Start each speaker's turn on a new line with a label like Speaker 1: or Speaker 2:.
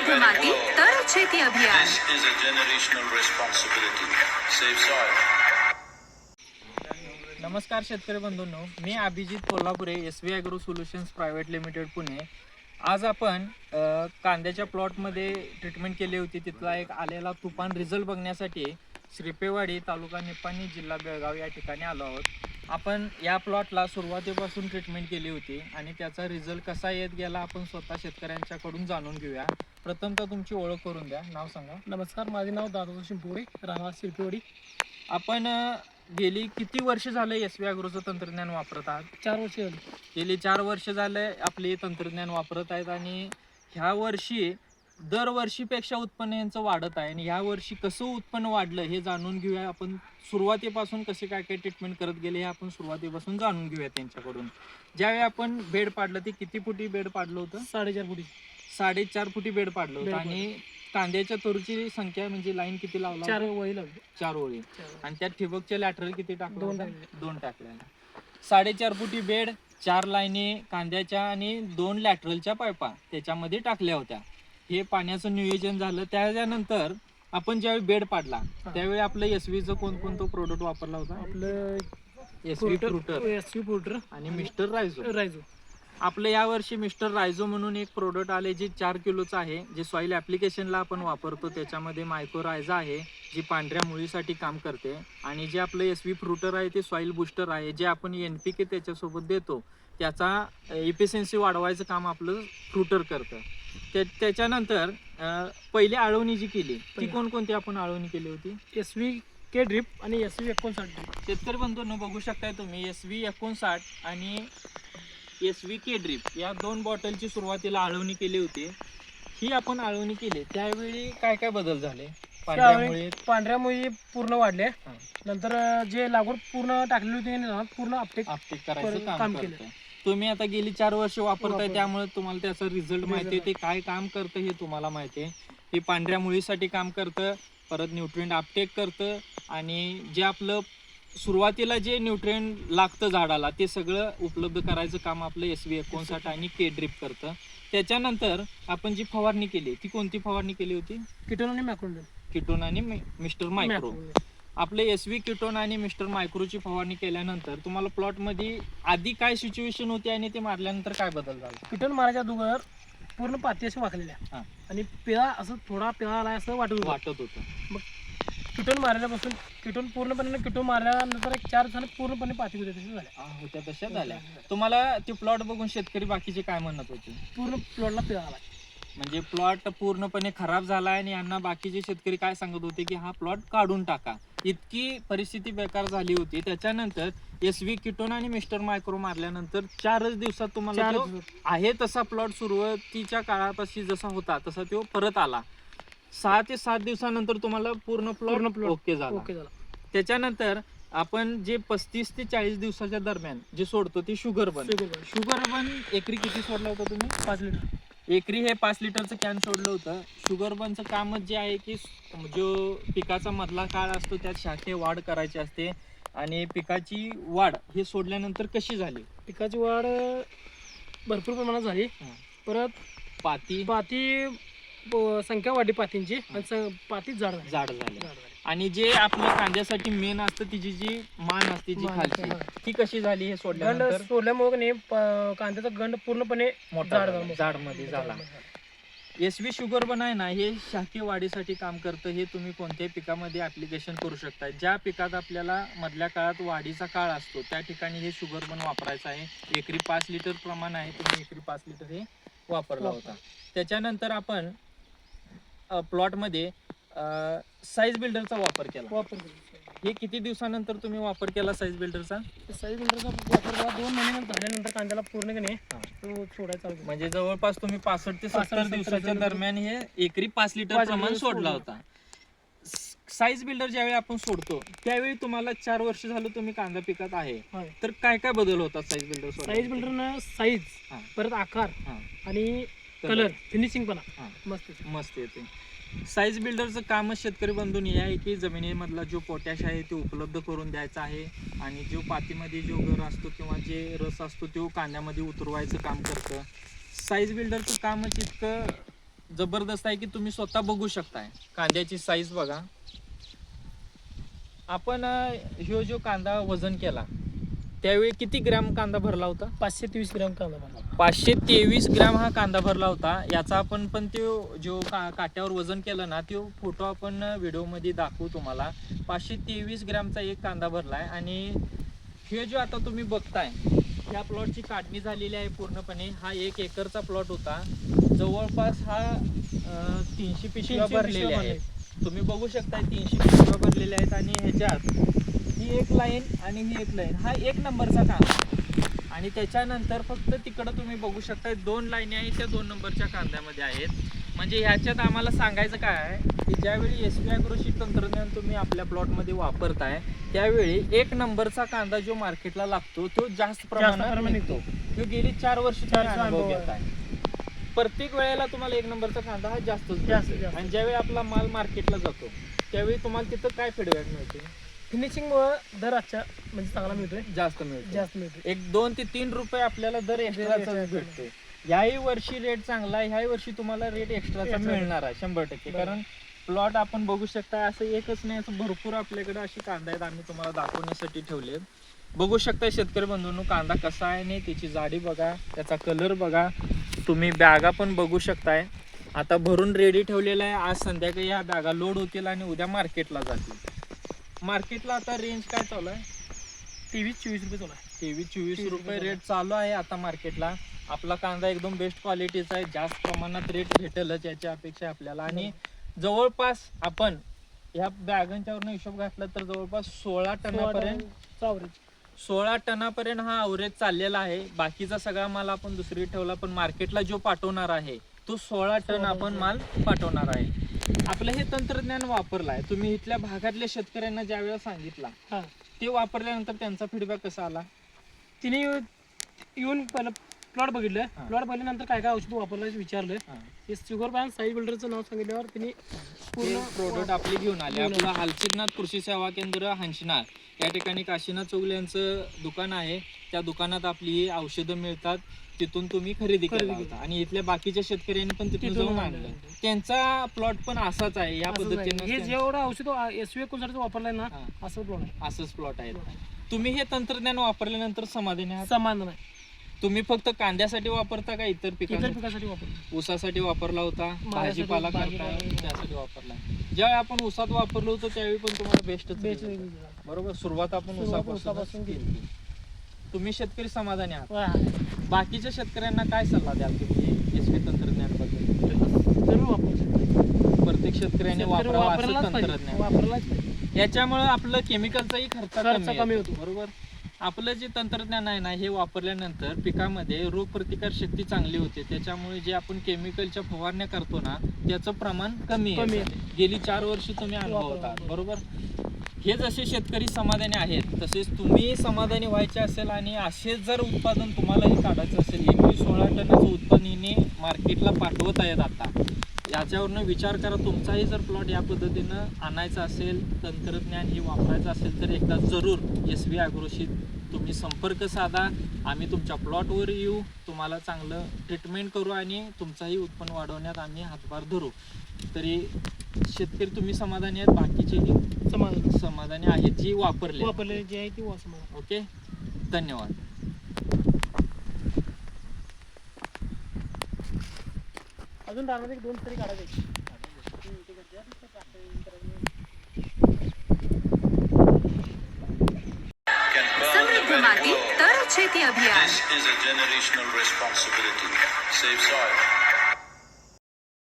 Speaker 1: शुद्ध माती तरच शेती अभियान.
Speaker 2: This is a generational responsibility. Save soil.
Speaker 3: नमस्कार शेतकरी बंधूंनो, मी Abhijit Kolhapure, SV Agro Solutions private limited Pune. आज आपण कांद्याच्या प्लॉटमध्ये ट्रीटमेंट केली होती. तिथला एक आलेला तुफान रिझल्ट बघण्यासाठी श्रीपेवाडी, तालुका निपाणी, जिल्हा बेळगाव या ठिकाणी आलो आहोत. आपण या प्लॉटला सुरुवातीपासून ट्रीटमेंट केली होती आणि त्याचा रिझल्ट कसा येत गेला आपण स्वतः शेतकऱ्यांच्याकडून जाणून घेऊया. प्रथमतः तुमची ओळख करून द्या, नाव सांगा.
Speaker 4: नमस्कार, माझे नाव दादा शिंपोडे, राहणार श्रीपेवाडी.
Speaker 3: आपण गेली किती वर्ष झाले SV ॲग्रोचं तंत्रज्ञान वापरत आहात?
Speaker 4: 4 वर्ष झाली.
Speaker 3: गेली 4 वर्ष झाले आपले तंत्रज्ञान वापरत आहेत आणि ह्या वर्षी दरवर्षीपेक्षा उत्पन्न यांचं वाढत आहे. आणि ह्या वर्षी कसं उत्पन्न वाढलं हे जाणून घेऊया. आपण सुरुवातीपासून कसे काय काय ट्रीटमेंट करत गेले हे आपण सुरुवातीपासून जाणून घेऊया त्यांच्याकडून. ज्यावेळी आपण बेड पाडलं ते किती फुटी बेड पाडलं होतं?
Speaker 4: 4.5 फुटी.
Speaker 3: 4.5 फुटी बेड पाडलं होतं. आणि कांद्याच्या तोरची संख्या म्हणजे लाईन किती लावला?
Speaker 4: 4 ओळी लावली.
Speaker 3: 4 ओळी. आणि त्यात ठिबकचे लॅटरल किती टाकलं? 2 टाकलेला. 4.5 फुटी बेड, 4 लाईनी कांद्याच्या आणि 2 लॅटरलच्या पाईपा त्याच्यामध्ये टाकल्या होत्या. हे पाण्याचं नियोजन झालं. त्याच्यानंतर आपण ज्यावेळी बेड पाडला त्यावेळी आपलं SV-चं कोणकोणतं प्रोडक्ट वापरला होता?
Speaker 4: आपलं
Speaker 3: SV फ्रुटर आणि मिस्टर रायझो. आपलं यावर्षी मिस्टर रायझो म्हणून एक प्रोडक्ट आले जे 4 किलोचं आहे, जे सॉईल ॲप्लिकेशनला आपण वापरतो. त्याच्यामध्ये मायक्रोरायझा आहे जी पांढऱ्या मुळीसाठी काम करते. आणि जे आपलं SV फ्रुटर आहे ते सॉईल बुस्टर आहे, जे आपण NPK त्याच्यासोबत देतो. त्याचा इफिशियन्सी वाढवायचं काम आपलं फ्रुटर करतं. त्याच्यानंतर पहिली आळवणी जी केली ती कोणकोणती आपण आळवणी केली होती?
Speaker 4: SVK ड्रिप आणि SV59 ड्रिप.
Speaker 3: शेतकरी बंधूंनो, बघू शकताय तुम्ही SV59 आणि SVK ड्रिप या 2 बॉटलची सुरुवातीला आळवणी केली होती. ही आपण आळवणी केली त्यावेळी काय काय बदल झाले?
Speaker 4: पांढऱ्या मुळी पूर्ण वाढल्या. नंतर जे लागवड पूर्ण टाकलेली होती पूर्ण अपटेक
Speaker 3: करायचं काम केलं. तुम्ही आता गेली 4 वर्ष वापरताय त्यामुळे तुम्हाला त्याचा रिझल्ट माहिती आहे. ते काय काम करतं हे तुम्हाला माहिती आहे. हे पांढऱ्या मुळीसाठी काम करतं, परत न्यूट्रिएंट अपटेक करतं आणि जे आपलं सुरुवातीला जे न्यूट्रिएंट लागतं झाडाला ते सगळं उपलब्ध करायचं काम आपलं SV59 आणि K ड्रिप करतं. त्याच्यानंतर आपण जी फवारणी केली ती कोणती फवारणी केली होती? किटोन आणि मिस्टर मायक्रो. आपले SV किटोन आणि मिस्टर मायक्रोची फवारणी केल्यानंतर तुम्हाला प्लॉटमध्ये आधी काय सिच्युएशन होती आणि ते मारल्यानंतर काय बदल झाला?
Speaker 4: किटोन मारायच्या अगोदर पूर्ण पाती अशी वाकलेल्या आणि पिळा असं थोडा पिळा आला असं वाटत होतं. मग किटोन मारल्यापासून किटोन मारल्यानंतर 4 दिवसांनी पूर्णपणे पाती
Speaker 3: होत्या तशा झाल्या. तुम्हाला ते प्लॉट बघून शेतकरी बाकीचे काय म्हणत होते?
Speaker 4: पूर्ण प्लॉटला पिळा आला,
Speaker 3: म्हणजे प्लॉट पूर्णपणे खराब झाला आणि यांना बाकीचे शेतकरी काय सांगत होते की हा प्लॉट काढून टाका. इतकी परिस्थिती बेकार झाली होती. त्याच्यानंतर SV किटोन आणि मिस्टर मायक्रो मारल्यानंतर 4च दिवसात तुम्हाला आहे तसा प्लॉट सुरुवातीच्या काळापाशी जसा होता तसा तो परत आला. 6 ते 7 दिवसानंतर तुम्हाला पूर्ण प्लॉट ओके झाला. त्याच्यानंतर आपण जे 35 ते 40 दिवसाच्या दरम्यान जे सोडतो ते शुगर बन एकरी किती सोडला होता तुम्ही?
Speaker 4: 5 लिटर
Speaker 3: एकरी. हे 5 लिटरचं कॅन सोडलं होतं. शुगर बनचं कामच जे आहे की जो पिकाचा मधला काळ असतो त्यात शाखे वाढ करायची असते. आणि पिकाची वाढ हे सोडल्यानंतर कशी झाली?
Speaker 4: पिकाची वाढ भरपूर प्रमाणात झाली. परत पाती संख्या वाढली पातींची आणि पाती जाड झाली. आणि जे आपल्या कांद्यासाठी मेन असतं तिची जी मान असते जी खालची ती कशी झाली? हे सोडल्यामुळे कांद्याचा गंड पूर्णपणे
Speaker 3: जाड मध्ये झाला. SV शुगर बन आहे ना, हे शाखी वाढीसाठी काम करतं. हे तुम्ही कोणत्याही पिकामध्ये ऍप्लिकेशन करू शकता. ज्या पिकात आपल्याला मधल्या काळात वाढीचा काळ असतो त्या ठिकाणी हे शुगर बन वापरायचं आहे. एकरी 5 लिटर प्रमाण आहे. तुम्ही एकरी 5 लिटर हे वापरला होता. त्याच्यानंतर आपण प्लॉटमध्ये साईज बिल्डरचा वापर केला. हे किती दिवसानंतर तुम्ही वापर केला साईज बिल्डरचा?
Speaker 4: वापर 2 महिने झाल्यानंतर कांद्याला पूर्ण सोडायचा.
Speaker 3: म्हणजे जवळपास तुम्ही 65 ते 70 दिवसाच्या दरम्यान हे एकरी 5 लिटर प्रमाण सोडला होता. साईज बिल्डर ज्यावेळी आपण सोडतो त्यावेळी तुम्हाला 4 वर्ष झालं तुम्ही कांदा पिकात आहे तर काय काय बदल होतात साईज
Speaker 4: बिल्डरनं? साईज, परत आकार आणि कलर, फिनिशिंग पण
Speaker 3: मस्त येते. साईज बिल्डरचं कामच शेतकरी बंधून हे आहे की जमिनीमधला जो पोटॅश आहे ते उपलब्ध करून द्यायचा आहे आणि जो पातीमध्ये जो गर असतो किंवा जे रस असतो तो कांद्यामध्ये उतरवायचं काम करतं. साईज बिल्डरचं कामच इतकं जबरदस्त आहे की तुम्ही स्वतः बघू शकताय. कांद्याची साईज बघा. आपण ह्यो जो कांदा वजन केला त्यावेळी किती ग्रॅम कांदा भरला होता?
Speaker 4: 523 ग्रॅम कांदा भरला.
Speaker 3: 523 ग्रॅम हा कांदा भरला होता. याचा आपण पण तो जो काट्यावर वजन केलं ना तो फोटो आपण व्हिडिओमध्ये दाखवू तुम्हाला. 523 ग्रॅमचा एक कांदा भरलाय. आणि हे जो आता तुम्ही बघताय या प्लॉटची काढणी झालेली आहे पूर्णपणे. हा 1 एकरचा प्लॉट होता. जवळपास हा 300 पिशव्या भरलेल्या आहेत. तुम्ही बघू शकता 300 पिशव्या भरलेल्या आहेत. आणि ह्याच्यात ही एक लाईन आणि ही एक लाईन, हा 1 नंबरचा कांदा. आणि त्याच्यानंतर फक्त तिकडं तुम्ही बघू शकता 2 लाईनी आहेत त्या 2 नंबरच्या कांद्यामध्ये आहेत. म्हणजे ह्याच्यात आम्हाला सांगायचं काय आहे की ज्यावेळी SV ॲग्रोशी तंत्रज्ञान तुम्ही आपल्या प्लॉटमध्ये वापरताय त्यावेळी 1 नंबरचा कांदा जो मार्केटला लागतो तो जास्त प्रमाणात निघतो. तो गेली 4 वर्ष अनुभव घेत आहे. प्रत्येक वेळेला तुम्हाला 1 नंबरचा कांदा हा जास्त. आणि ज्यावेळी आपला माल मार्केटला जातो त्यावेळी तुम्हाला तिथं काय फीडबॅक मिळते?
Speaker 4: फिनिशिंग दर आजच्या म्हणजे चांगला मिळतोय,
Speaker 3: जास्त मिळतो. 1, 2 ते 3 रुपये आपल्याला दर एक्स्ट्राचा भेटतो. याही वर्षी रेट चांगला आहे. ह्याही वर्षी तुम्हाला रेट एक्स्ट्राचा मिळणार आहे 100%. कारण प्लॉट आपण बघू शकता असं एकच नाही, असं भरपूर आपल्याकडे अशी कांदा आहेत. आम्ही तुम्हाला दाखवण्यासाठी ठेवले. बघू शकता शेतकरी बंधूंनो कांदा कसा आहे आणि त्याची जाडी बघा, त्याचा कलर बघा. तुम्ही बॅगा पण बघू शकताय. आता भरून रेडी ठेवलेला आहे. आज संध्याकाळी ह्या बॅगा लोड होतील आणि उद्या मार्केटला जातील. मार्केटला आता रेंज काय चालू आहे?
Speaker 4: 23-24 रुपये चालू आहे.
Speaker 3: 23-24 रुपये रेट चालू आहे आता मार्केटला. आपला कांदा एकदम बेस्ट क्वालिटीचा आहे. जास्त प्रमाणात रेट भेटेलच याची अपेक्षा आपल्याला. आणि जवळपास आपण ह्या बॅगांच्यावरनं हिशोब घातला तर जवळपास 16 टनापर्यंत हा अवरेज चाललेला आहे. बाकीचा सगळा माल आपण दुसरी ठेवला पण मार्केटला जो पाठवणार आहे तो 16 टन आपण माल पाठवणार आहे. आपलं हे तंत्रज्ञान वापरलं आहे. तुम्ही इथल्या भागातल्या शेतकऱ्यांना ज्या वेळेला सांगितला ते वापरल्यानंतर त्यांचा फीडबॅक कसा आला?
Speaker 4: तिने येऊन पहिलं प्लॉट बघितलं. प्लॉट बघितल्यानंतर काय काय औषध वापरलं विचारलं. हे शुगर बँक साई बिल्डरचं नाव सांगितल्यावर तिने
Speaker 3: पूर्ण प्रोडक्ट आपले घेऊन आले. आपलं हालसिद्धनाथ कृषी सेवा केंद्र हंशनाळ या ठिकाणी काशीनाथ चौगले यांचं दुकान आहे. त्या दुकानात आपली ही औषधं मिळतात. तिथून तुम्ही खरेदी करा. आणि इथल्या बाकीच्या शेतकऱ्यांनी पण तिथून जाऊन आणलं. त्यांचा प्लॉट पण असाच आहे. या पद्धतीने
Speaker 4: हे जेवढं औषध SV कोणसाठी वापरलंय ना असं प्लॉट आहे.
Speaker 3: असंच प्लॉट आहे. तुम्ही हे तंत्रज्ञान वापरल्यानंतर समाधानी आहात?
Speaker 4: समाधान आहे.
Speaker 3: तुम्ही फक्त कांद्यासाठी वापरता का इतर
Speaker 4: पिकासाठी वापरतो?
Speaker 3: ऊसासाठी वापरला होता, भाजीपाला करता त्यासाठी वापरला. ज्यावेळी आपण ऊसात वापरलो होतो त्यावेळी पण तुम्हाला बेस्ट बरोबर. सुरुवात आपण ऊसापासून केली. तुम्ही शेतकरी समाधानी आहात? बाकीच्या शेतकऱ्यांना काय सल्ला द्याल तुम्ही SV तंत्रज्ञान बद्दल? प्रत्येक शेतकऱ्याने वापरावं असं तंत्रज्ञान. याच्यामुळे आपलं केमिकलचाही खर्च कमी होतो बरोबर. आपलं जे तंत्रज्ञान आहे ना हे वापरल्यानंतर पिकामध्ये रोगप्रतिकार शक्ती चांगली होते. त्याच्यामुळे जे आपण केमिकलच्या फवारण्या करतो ना त्याचं प्रमाण कमी आहे. गेली 4 वर्ष तुम्ही अनुभवतात बरोबर. हे जसे शेतकरी समाधानी आहेत तसेच तुम्ही समाधानी व्हायचे असेल आणि असेच जर उत्पादन तुम्हालाही काढायचं असेल 16 टनाचं उत्पादनाने मार्केटला पाठवत आहेत आता. याच्यावरनं विचार करा. तुमचाही जर प्लॉट या पद्धतीनं आणायचा असेल, तंत्रज्ञान हे वापरायचं असेल तर एकदा जरूर SV ॲग्रोशी तुम्ही संपर्क साधा. आम्ही तुमच्या प्लॉटवर येऊ, तुम्हाला चांगलं ट्रीटमेंट करू आणि तुमचाही उत्पन्न वाढवण्यात आम्ही हातभार धरू. तरी शेतकरी तुम्ही समाधानी आहेत, बाकीचेही समाधानी आहेत जी वापरले
Speaker 4: जे आहे ती समाधान.
Speaker 3: ओके, धन्यवाद.
Speaker 4: अजून राहणार 2 तरी काढायचे.
Speaker 1: समृद्ध माती तर शेती अभियान.
Speaker 2: This is a generational responsibility. Save soil.